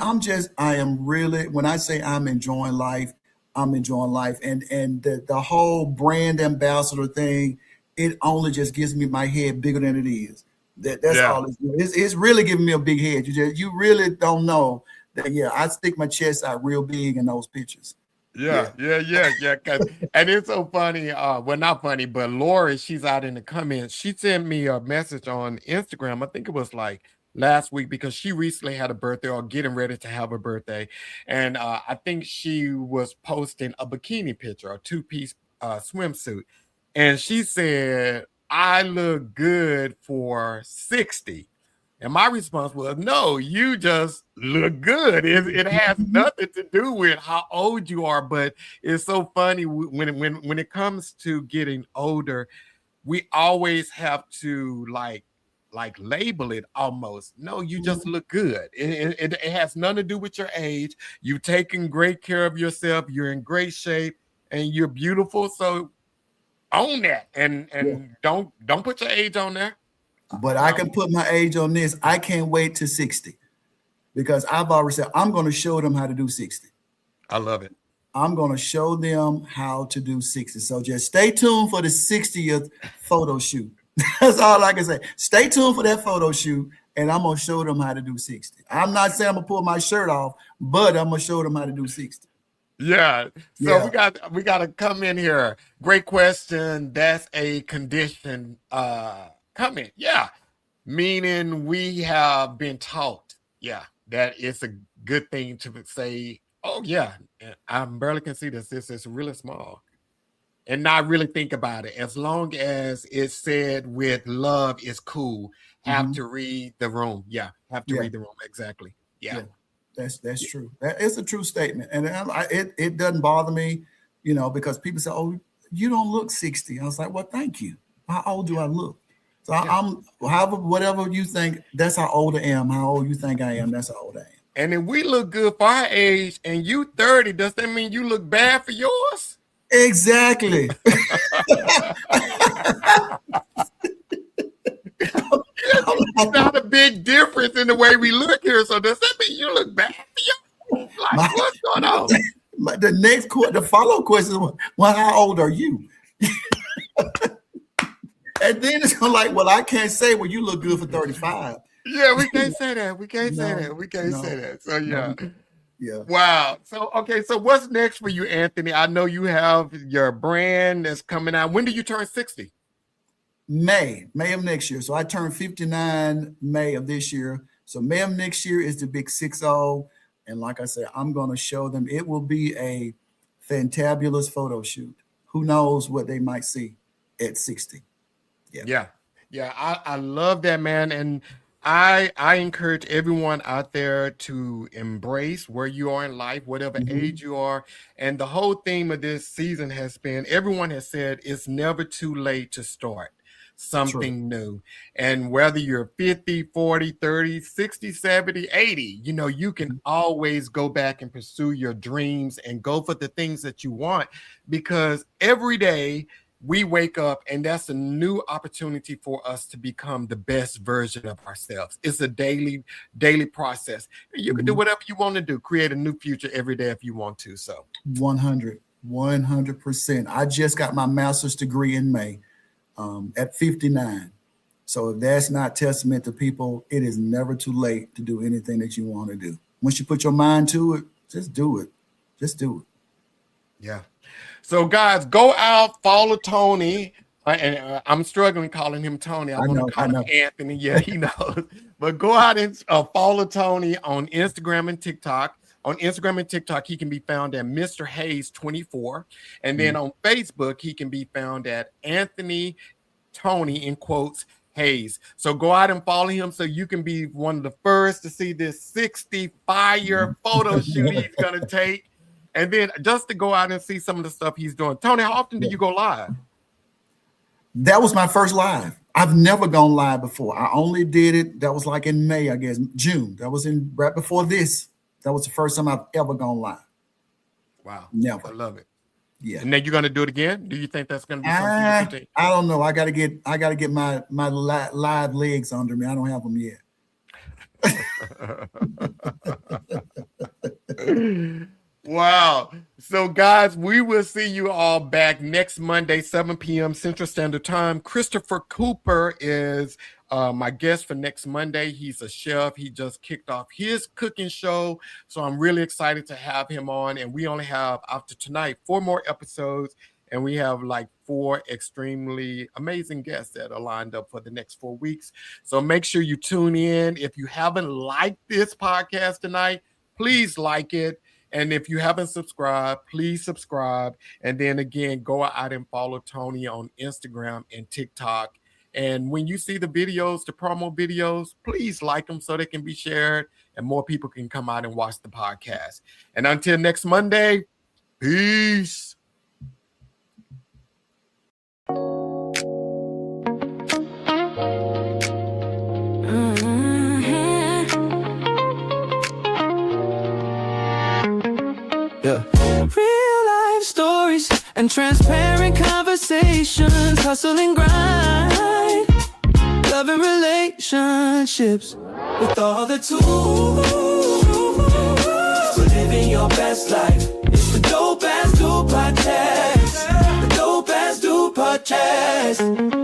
I am really, when I say I'm enjoying life, I'm enjoying life. And the whole brand ambassador thing, it only just gives me my head bigger than it is. That's yeah. all it's doing. It's really giving me a big head. You really don't know that. Yeah, I stick my chest out real big in those pictures. Yeah, Yeah. yeah, yeah, yeah. And it's so funny. Well, not funny, but Lori, she's out in the comments. She sent me a message on Instagram. I think it was like last week because she recently had a birthday or getting ready to have a birthday. And I think she was posting a bikini picture, a two-piece swimsuit. And she said, I look good for 60. And my response was, no, you just look good. It has nothing to do with how old you are. But it's so funny when it comes to getting older, we always have to like label it almost. No, you just look good. It has nothing to do with your age. You've taken great care of yourself. You're in great shape and you're beautiful. So own that and Yeah. don't put your age on there. But I can put my age on this. I can't wait to 60 because I've already said I'm going to show them how to do 60. I love it. I'm going to show them how to do 60. So just stay tuned for the 60th photo shoot. That's all I can say. Stay tuned for that photo shoot, and I'm going to show them how to do 60. I'm not saying I'm going to pull my shirt off, but I'm going to show them how to do 60. Yeah. So Yeah. we got to come in here. Great question. That's a condition comment. Yeah. Meaning we have been taught. Yeah. That it's a good thing to say, oh yeah, I barely can see this. This is really small. And not really think about it. As long as it's said with love is cool. Have to read the room. Yeah. Have to Yeah. read the room. Exactly. Yeah. That's true. That is a true statement, and it doesn't bother me, because people say, "Oh, you don't look 60." I was like, "Well, thank you. How old do I look?" So I'm however whatever you think. That's how old I am. How old you think I am? That's how old I am. And if we look good for our age and you 30, does that mean you look bad for yours? Exactly. It's not a big difference in the way we look here. So does that mean you look bad for you? Like, what's going on? The follow question is, well, how old are you? And then it's like, well, I can't say, well, you look good for 35. Yeah, we can't say that. We can't say that. We can't say that. So yeah. Yeah. Wow. So okay. So what's next for you, Anthony? I know you have your brand that's coming out. When do you turn 60? May of next year. So I turned 59 May of this year. So May of next year is the big 60. And like I said, I'm going to show them. It will be a fantabulous photo shoot. Who knows what they might see at 60. Yeah. I love that, man. And I encourage everyone out there to embrace where you are in life, whatever age you are. And the whole theme of this season has been, everyone has said it's never too late to start something new. And whether you're 50, 40, 30, 60, 70, 80, you can always go back and pursue your dreams and go for the things that you want, because every day we wake up and that's a new opportunity for us to become the best version of ourselves. It's a daily process. You can do whatever you want to do, create a new future every day if you want to. So 100%. I just got my master's degree in May at 59. So if that's not testament to people, it is never too late to do anything that you want to do. Once you put your mind to it, just do it. Just do it. Yeah. So guys, go out, follow Tony. And I'm struggling calling him Tony. I want to call him Anthony. Yeah, he knows. But go out and follow Tony on Instagram and TikTok. On Instagram and TikTok, he can be found at Mr. Hayes 24. And then on Facebook, he can be found at Anthony Tony, in quotes, Hayes. So go out and follow him so you can be one of the first to see this 60 fire photo shoot he's going to take. And then just to go out and see some of the stuff he's doing. Tony, how often do you go live? That was my first live. I've never gone live before. I only did it. That was like in May, I guess, June. That was right before this. That was the first time I've ever gone live. Wow. Never. I love it. Yeah. And then you're going to do it again? Do you think that's going to be something you continue? I don't know. I got to get my live legs under me. I don't have them yet. Wow. So, guys, we will see you all back next Monday, 7 p.m. Central Standard Time. Christopher Cooper is my guest for next Monday. He's a chef. He just kicked off his cooking show. So I'm really excited to have him on. And we only have, after tonight, 4 more episodes. And we have like 4 extremely amazing guests that are lined up for the next 4 weeks. So make sure you tune in. If you haven't liked this podcast tonight, please like it. And if you haven't subscribed, please subscribe. And then again, go out and follow Tony on Instagram and TikTok. And when you see the videos, the promo videos, please like them so they can be shared and more people can come out and watch the podcast. And until next Monday, peace. Real life stories and transparent conversations, hustle and grind, love and relationships, with all the tools for living your best life. It's the Dope Ass Dude Podcast, the Dope Ass Dude Podcast.